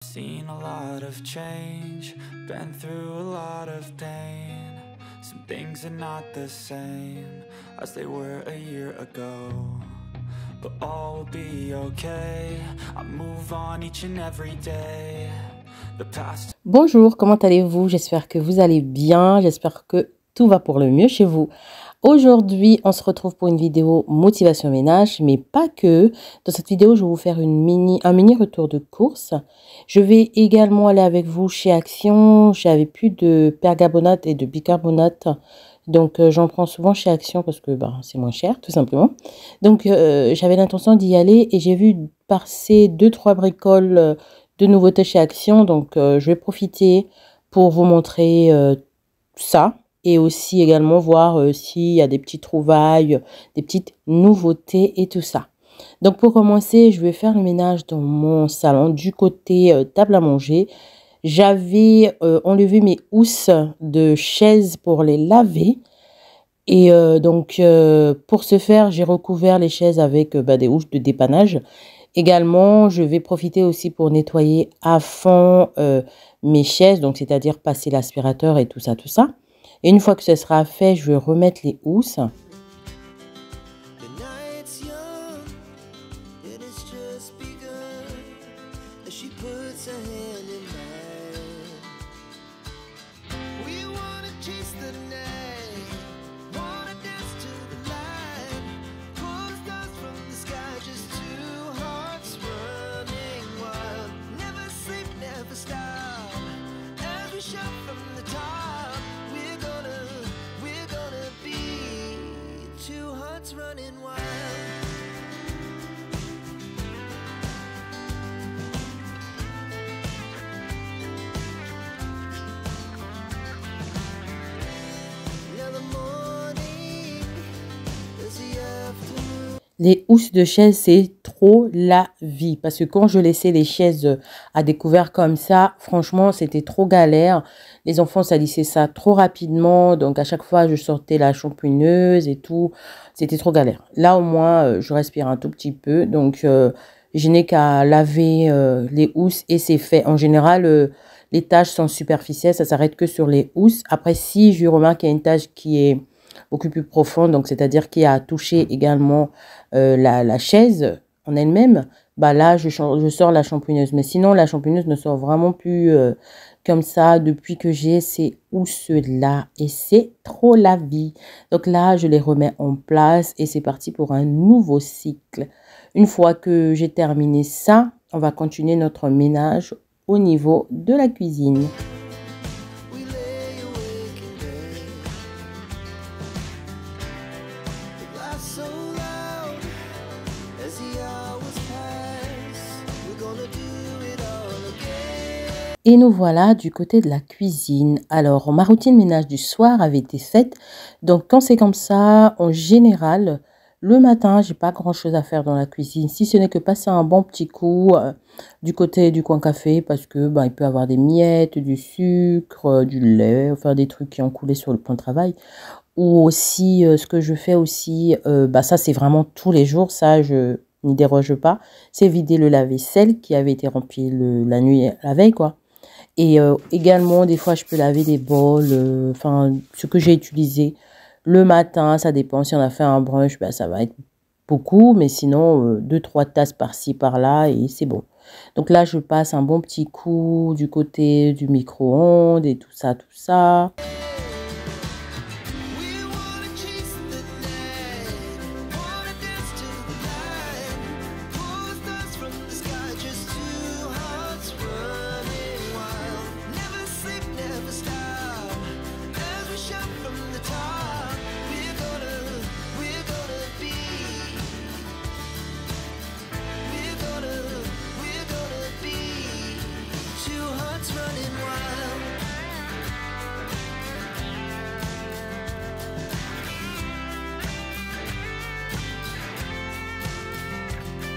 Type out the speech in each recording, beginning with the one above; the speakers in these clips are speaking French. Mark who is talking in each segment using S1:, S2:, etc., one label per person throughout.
S1: Seen a lot of change, been through a lot of pain. Some things are not the same as they were a year ago, but all will be okay. I move on each and every day. The past.
S2: Bonjour, comment allez-vous? J'espère que vous allez bien, j'espère que tout va pour le mieux chez vous. Aujourd'hui, on se retrouve pour une vidéo motivation ménage, mais pas que. Dans cette vidéo, je vais vous faire un mini retour de course. Je vais également aller avec vous chez Action. J'avais plus de percarbonate et de bicarbonate, donc j'en prends souvent chez Action parce que c'est moins cher, tout simplement. Donc j'avais l'intention d'y aller et j'ai vu passer 2-3 bricoles de nouveautés chez Action. Donc je vais profiter pour vous montrer ça. Et aussi également voir s'il y a des petites trouvailles, des petites nouveautés et tout ça. Donc pour commencer, je vais faire le ménage dans mon salon du côté table à manger. J'avais enlevé mes housses de chaises pour les laver. Et donc pour ce faire, j'ai recouvert les chaises avec des housses de dépannage. Également, je vais profiter aussi pour nettoyer à fond mes chaises, donc c'est-à-dire passer l'aspirateur et tout ça, tout ça. Et une fois que ce sera fait, je vais remettre les housses. Les housses de chaises, c'est trop la vie. Parce que quand je laissais les chaises à découvert comme ça, franchement, c'était trop galère. Les enfants salissaient ça trop rapidement. Donc, à chaque fois, je sortais la shampooineuse et tout. C'était trop galère. Là, au moins, je respire un tout petit peu. Donc, je n'ai qu'à laver les housses et c'est fait. En général, les taches sont superficielles. Ça s'arrête que sur les housses. Après, si je remarque qu'il y a une tache qui est beaucoup plus profonde, donc c'est-à-dire qui a touché également la chaise en elle-même, là je sors la shampooineuse. Mais sinon la shampooineuse ne sort vraiment plus comme ça depuis que j'ai ces housses-là et c'est trop la vie. Donc là je les remets en place et c'est parti pour un nouveau cycle. Une fois que j'ai terminé ça, on va continuer notre ménage au niveau de la cuisine. Et nous voilà du côté de la cuisine. Alors, ma routine ménage du soir avait été faite. Donc, quand c'est comme ça, en général, le matin, j'ai pas grand-chose à faire dans la cuisine. Si ce n'est que passer un bon petit coup du côté du coin café. Parce que il peut y avoir des miettes, du sucre, du lait. Enfin, des trucs qui ont coulé sur le point de travail. Ou aussi, ce que je fais aussi, ça c'est vraiment tous les jours. Ça, je n'y déroge pas. C'est vider le lave-vaisselle qui avait été rempli la nuit, la veille, quoi. Et également, des fois, je peux laver des bols, ce que j'ai utilisé le matin, ça dépend. Si on a fait un brunch, ça va être beaucoup, mais sinon, 2-3 tasses par-ci, par-là, et c'est bon. Donc là, je passe un bon petit coup du côté du micro-ondes et tout ça, tout ça.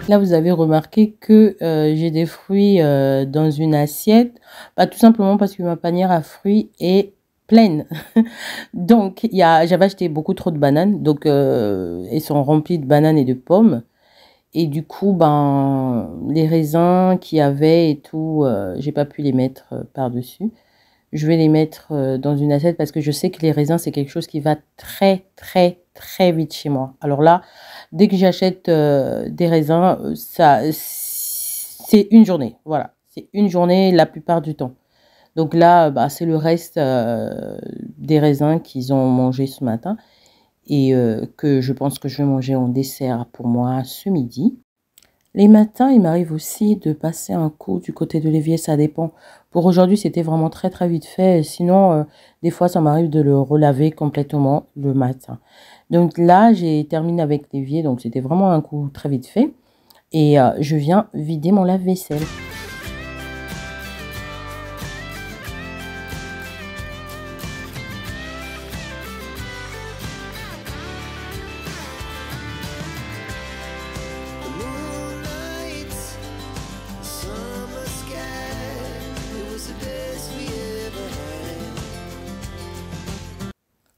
S2: Là, vous avez remarqué que j'ai des fruits dans une assiette. Tout simplement parce que ma panière à fruits est pleine. Donc, j'avais acheté beaucoup trop de bananes. Donc, elles sont remplies de bananes et de pommes. Et du coup, ben, les raisins qu'il y avait et tout, j'ai pas pu les mettre par-dessus. Je vais les mettre dans une assiette parce que je sais que les raisins, c'est quelque chose qui va très, très, très vite chez moi. Alors là, dès que j'achète des raisins, c'est une journée. Voilà, c'est une journée la plupart du temps. Donc là, bah, c'est le reste des raisins qu'ils ont mangé ce matin et que je pense que je vais manger en dessert pour moi ce midi. Les matins, il m'arrive aussi de passer un coup du côté de l'évier, ça dépend. Pour aujourd'hui, c'était vraiment très très vite fait. Sinon, des fois, ça m'arrive de le relaver complètement le matin. Donc là, j'ai terminé avec l'évier, donc c'était vraiment un coup très vite fait. Et je viens vider mon lave-vaisselle.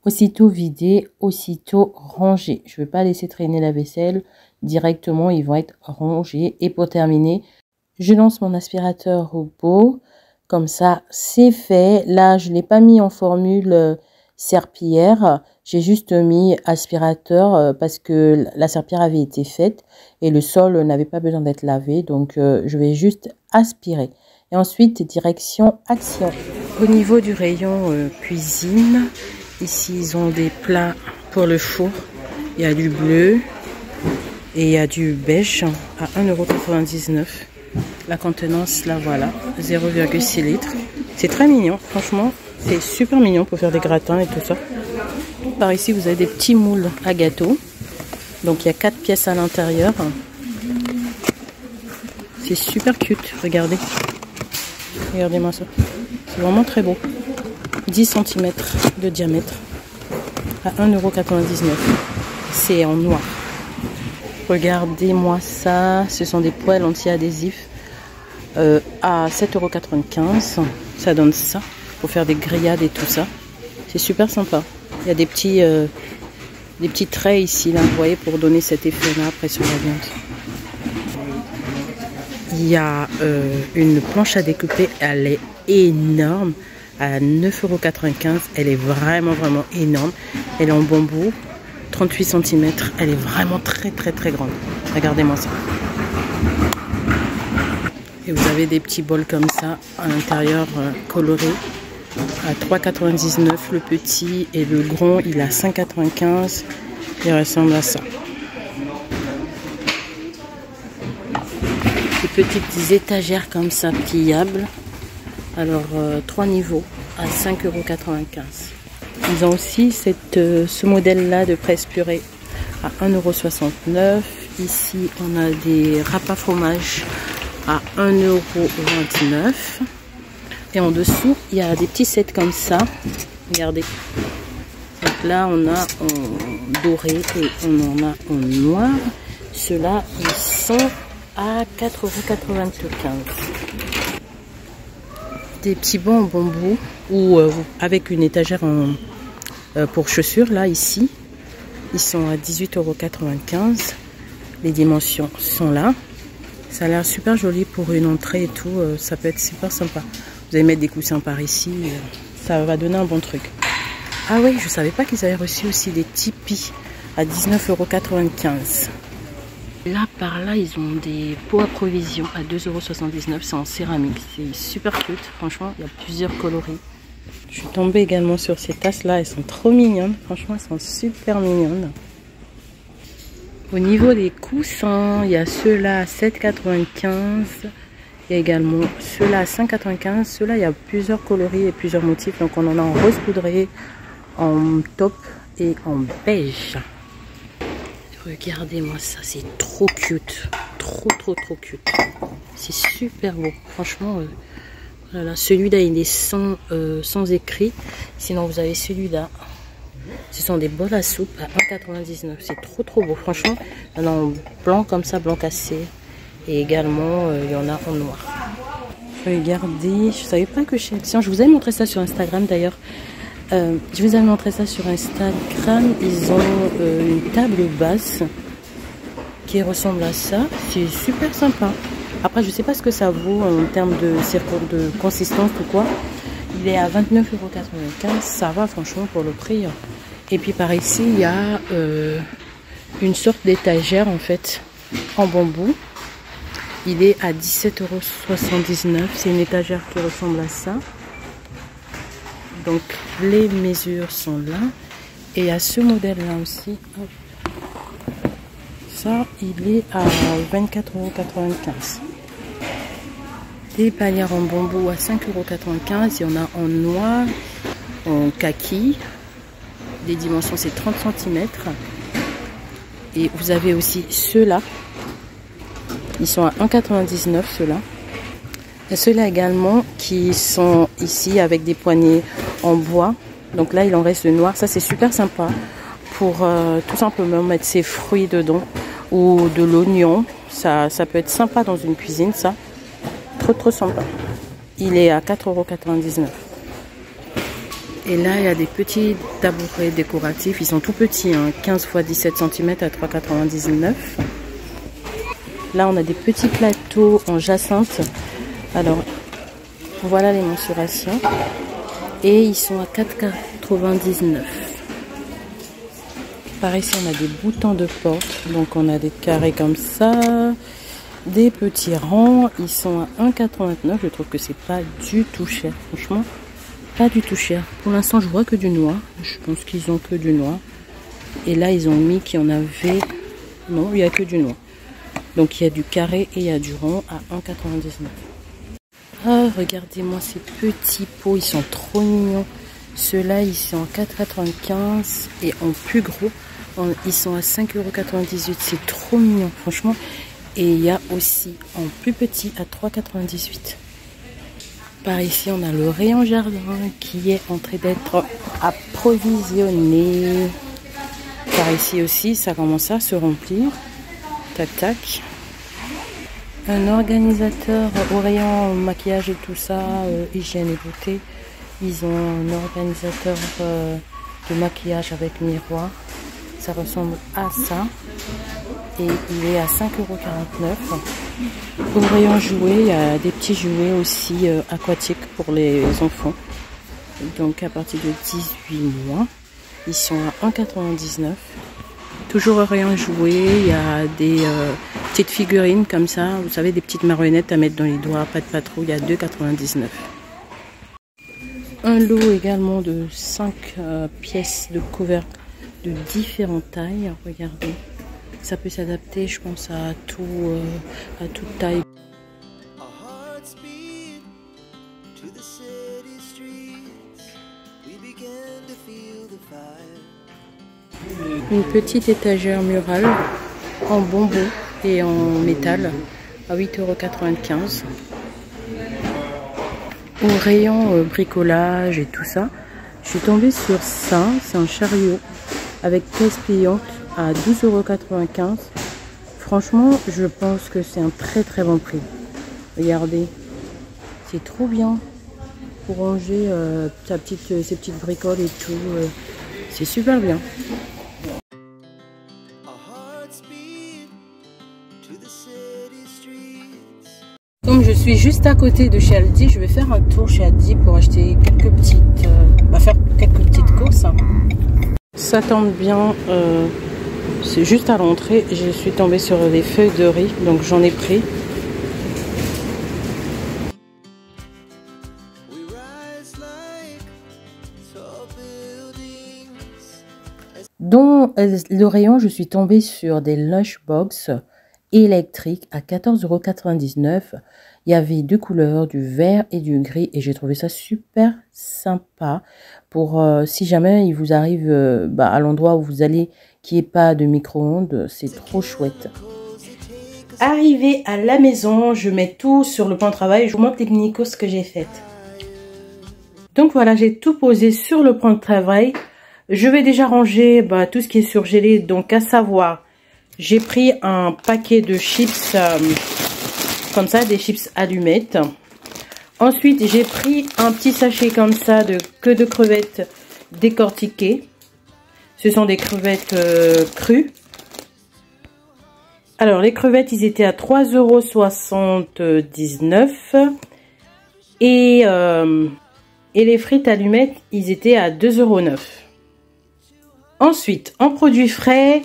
S2: Aussitôt vidé, aussitôt rangé. Je ne vais pas laisser traîner la vaisselle. Directement, ils vont être rangés. Et pour terminer, je lance mon aspirateur robot. Comme ça, c'est fait. Là, je ne l'ai pas mis en formule serpillière. J'ai juste mis aspirateur parce que la serpillière avait été faite et le sol n'avait pas besoin d'être lavé. Donc, je vais juste aspirer. Et ensuite, direction action. Au niveau du rayon cuisine, ici, ils ont des plats pour le four. Il y a du bleu et il y a du beige à 1,99 €. La contenance, là, voilà, 0,6 litres. C'est très mignon, franchement. C'est super mignon pour faire des gratins et tout ça. Par ici, vous avez des petits moules à gâteau. Donc, il y a 4 pièces à l'intérieur. C'est super cute, regardez. Regardez-moi ça. C'est vraiment très beau. 10 cm de diamètre à 1,99 €. C'est en noir. Regardez-moi ça. Ce sont des poêles anti-adhésifs à 7,95 €. Ça donne ça pour faire des grillades et tout ça. C'est super sympa. Il y a des petits traits ici, là, vous voyez, pour donner cet effet-là après sur la viande. Il y a une planche à découper. Elle est énorme. À 9,95 €. Elle est vraiment, vraiment énorme. Elle est en bambou. 38 cm. Elle est vraiment très, très, très grande. Regardez-moi ça. Et vous avez des petits bols comme ça à l'intérieur colorés. À 3,99 € le petit. Et le grand, il a 5,95 €. Il ressemble à ça. Des petites étagères comme ça, pliables. Alors, 3 niveaux à 5,95 €. Ils ont aussi ce modèle-là de presse purée à 1,69 €. Ici, on a des râpes à fromage à 1,29 €. Et en dessous, il y a des petits sets comme ça. Regardez. Donc là, on a en doré et on en a en noir. Ceux-là, ils sont à 4,95 €. Des petits bancs en bambou ou avec une étagère pour chaussures, là, ici. Ils sont à 18,95 €. Les dimensions sont là. Ça a l'air super joli pour une entrée et tout. Ça peut être super sympa. Vous allez mettre des coussins par ici. Ça va donner un bon truc. Ah oui, je ne savais pas qu'ils avaient reçu aussi des tipis à 19,95 €. Là, par là, ils ont des pots à provision à 2,79 €. C'est en céramique. C'est super cute. Franchement, il y a plusieurs coloris. Je suis tombée également sur ces tasses-là. Elles sont trop mignonnes. Franchement, elles sont super mignonnes. Au niveau des coussins, il y a ceux-là à 7,95 €. Il y a également ceux-là à 5,95 €. Ceux-là, il y a plusieurs coloris et plusieurs motifs. Donc, on en a en rose poudré, en taupe et en beige. Regardez-moi ça, c'est trop cute. Trop, trop, trop cute. C'est super beau. Franchement, voilà. Celui-là, il est sans écrit. Sinon, vous avez celui-là. Ce sont des bols à soupe à 1,99 €. C'est trop, trop beau. Franchement, il y en a en blanc comme ça, blanc cassé. Et également, il y en a en noir. Regardez, je ne savais pas que chez Action, je vous avais montré ça sur Instagram d'ailleurs. Je vous avais montré ça sur Instagram. Ils ont une table basse qui ressemble à ça. C'est super sympa. Après, je sais pas ce que ça vaut en termes de consistance ou quoi. Il est à 29,95 €. Ça va franchement pour le prix. Et puis par ici, il y a une sorte d'étagère en fait en bambou. Il est à 17,79 €. C'est une étagère qui ressemble à ça. Donc les mesures sont là. Et il y a ce modèle là aussi. Ça, il est à 24,95 €. Des panières en bambou à 5,95 €. Il y en a en noir, en kaki. Les dimensions, c'est 30 cm. Et vous avez aussi ceux-là. Ils sont à 1,99 € ceux-là. Et ceux-là également qui sont ici avec des poignées en bois. Donc là, il en reste le noir. Ça, c'est super sympa pour tout simplement mettre ses fruits dedans ou de l'oignon. Ça peut être sympa dans une cuisine, ça. Trop sympa. Il est à 4,99 €. Et là, il y a des petits tabourets décoratifs. Ils sont tout petits, hein, 15 x 17 cm à 3,99 €. Là, on a des petits plateaux en jacinthe. Alors, voilà les mensurations. Et ils sont à 4,99 €. Par ici, on a des boutons de porte. Donc, on a des carrés comme ça. Des petits rangs. Ils sont à 1,89 €. Je trouve que c'est pas du tout cher. Franchement, pas du tout cher. Pour l'instant, je vois que du noir. Je pense qu'ils ont que du noir. Et là, ils ont mis qu'il y en avait... Non, il n'y a que du noir. Donc, il y a du carré et il y a du rond à 1,99 €. Ah, regardez-moi ces petits pots. Ils sont trop mignons. Ceux-là, ils sont à 4,95 € et en plus gros, ils sont à 5,98 €. C'est trop mignon, franchement. Et il y a aussi en plus petit à 3,98 €. Par ici, on a le rayon jardin qui est en train d'être approvisionné. Par ici aussi, ça commence à se remplir. Tac, tac. Un organisateur au rayon maquillage et tout ça, hygiène et beauté. Ils ont un organisateur de maquillage avec miroir. Ça ressemble à ça. Et il est à 5,49 €. Au rayon jouets, il y a des petits jouets aussi aquatiques pour les enfants. Donc à partir de 18 mois, ils sont à 1,99 €. Toujours au rayon jouets, il y a des petites figurines comme ça. Vous savez, des petites marionnettes à mettre dans les doigts, pas de patrouille, à 2,99 €. Un lot également de 5 pièces de couvercle de différentes tailles. Regardez. Ça peut s'adapter, je pense, à toute taille. Une petite étagère murale en bambou et en métal à 8,95 €. Au rayon bricolage et tout ça, je suis tombée sur ça. C'est un chariot avec caisse pliante à 12,95 €. Franchement, je pense que c'est un très bon prix. Regardez, c'est trop bien pour ranger ses petites bricoles et tout. C'est super bien. Comme je suis juste à côté de chez Aldi, je vais faire un tour chez Aldi pour acheter faire quelques petites courses. Ça tombe bien, c'est juste à l'entrée. Je suis tombée sur les feuilles de riz, donc j'en ai pris. Dans le rayon, je suis tombée sur des lunchbox électriques à 14,99 €. Il y avait deux couleurs, du vert et du gris, et j'ai trouvé ça super sympa pour si jamais il vous arrive à l'endroit où vous allez qu'il n'y ait pas de micro-ondes. C'est trop chouette. Arrivé à la maison, je mets tout sur le plan de travail. Je vous montre techniquement ce que j'ai fait. Donc voilà, j'ai tout posé sur le plan de travail. Je vais déjà ranger tout ce qui est surgelé. Donc à savoir, j'ai pris un paquet de chips comme ça, des chips allumettes. Ensuite, j'ai pris un petit sachet comme ça de queue de crevettes décortiquées. Ce sont des crevettes crues. Alors, les crevettes, ils étaient à 3,79 € et les frites allumettes, ils étaient à 2,09 €. Ensuite, en produits frais,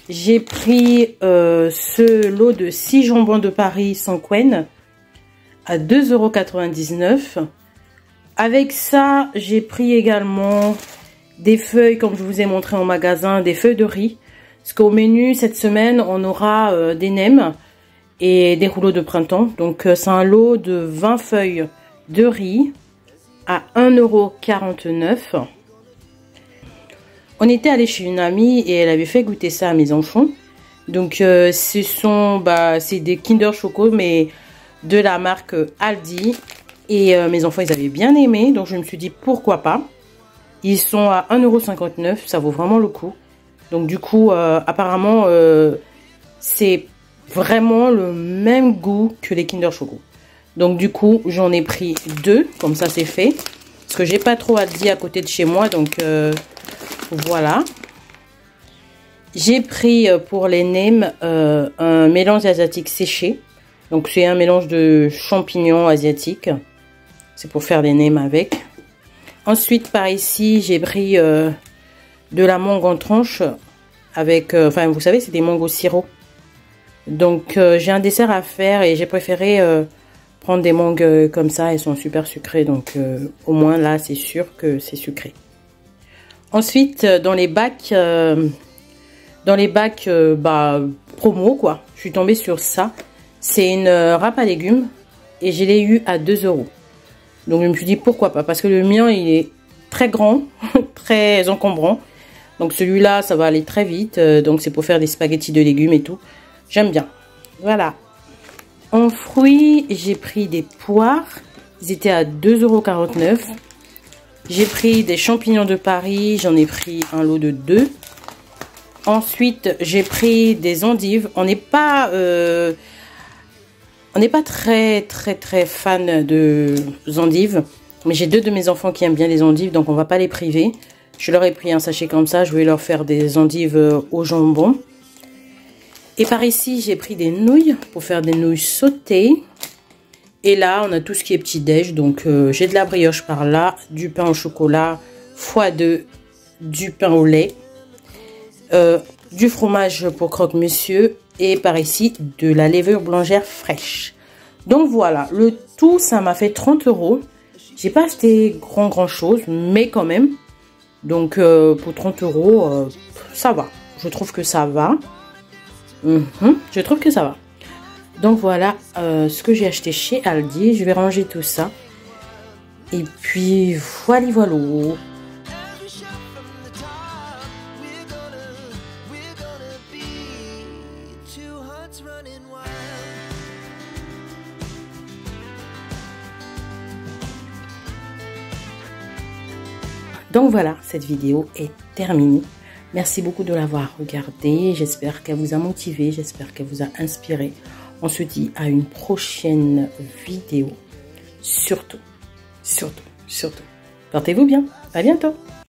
S2: j'ai pris ce lot de 6 jambons de Paris sans couenne à 2,99 €. Avec ça, j'ai pris également des feuilles, comme je vous ai montré en magasin, des feuilles de riz. Parce qu'au menu, cette semaine, on aura des nems et des rouleaux de printemps. Donc, c'est un lot de 20 feuilles de riz à 1,49 €. On était allé chez une amie et elle avait fait goûter ça à mes enfants. Donc, c'est des Kinder Choco, mais de la marque Aldi. Et mes enfants, ils avaient bien aimé. Donc, je me suis dit, pourquoi pas. Ils sont à 1,59 €. Ça vaut vraiment le coup. Donc, du coup, apparemment, c'est vraiment le même goût que les Kinder Choco. Donc, du coup, j'en ai pris 2. Comme ça, c'est fait. Parce que j'ai pas trop Aldi à côté de chez moi. Donc, voilà. J'ai pris pour les nems un mélange asiatique séché. Donc, c'est un mélange de champignons asiatiques. C'est pour faire des nems avec. Ensuite, par ici, j'ai pris de la mangue en tranches avec... vous savez, c'est des mangues au sirop. Donc, j'ai un dessert à faire et j'ai préféré prendre des mangues comme ça. Elles sont super sucrées. Donc, au moins, là, c'est sûr que c'est sucré. Ensuite, dans les bacs promo, quoi. Je suis tombée sur ça. C'est une râpe à légumes et je l'ai eu à 2 €. Donc, je me suis dit, pourquoi pas? Parce que le mien, il est très grand, très encombrant. Donc, celui-là, ça va aller très vite. Donc, c'est pour faire des spaghettis de légumes et tout. J'aime bien. Voilà. En fruits, j'ai pris des poires. Ils étaient à 2,49 €. J'ai pris des champignons de Paris. J'en ai pris un lot de 2. Ensuite, j'ai pris des endives. On n'est pas très fan de endives. Mais j'ai 2 de mes enfants qui aiment bien les endives. Donc, on va pas les priver. Je leur ai pris un sachet comme ça. Je vais leur faire des endives au jambon. Et par ici, j'ai pris des nouilles pour faire des nouilles sautées. Et là, on a tout ce qui est petit-déj. Donc, j'ai de la brioche par là, du pain au chocolat, x2, du pain au lait, du fromage pour croque-monsieur et par ici, de la levure boulangère fraîche. Donc, voilà. Le tout, ça m'a fait 30 €. J'ai pas acheté grand chose, mais quand même. Donc, pour 30 €, ça va. Je trouve que ça va. Je trouve que ça va. Donc voilà ce que j'ai acheté chez Aldi. Je vais ranger tout ça. Et puis voilà. Donc voilà, cette vidéo est terminée. Merci beaucoup de l'avoir regardée. J'espère qu'elle vous a motivé. J'espère qu'elle vous a inspiré. On se dit à une prochaine vidéo. Surtout, portez-vous bien. À bientôt.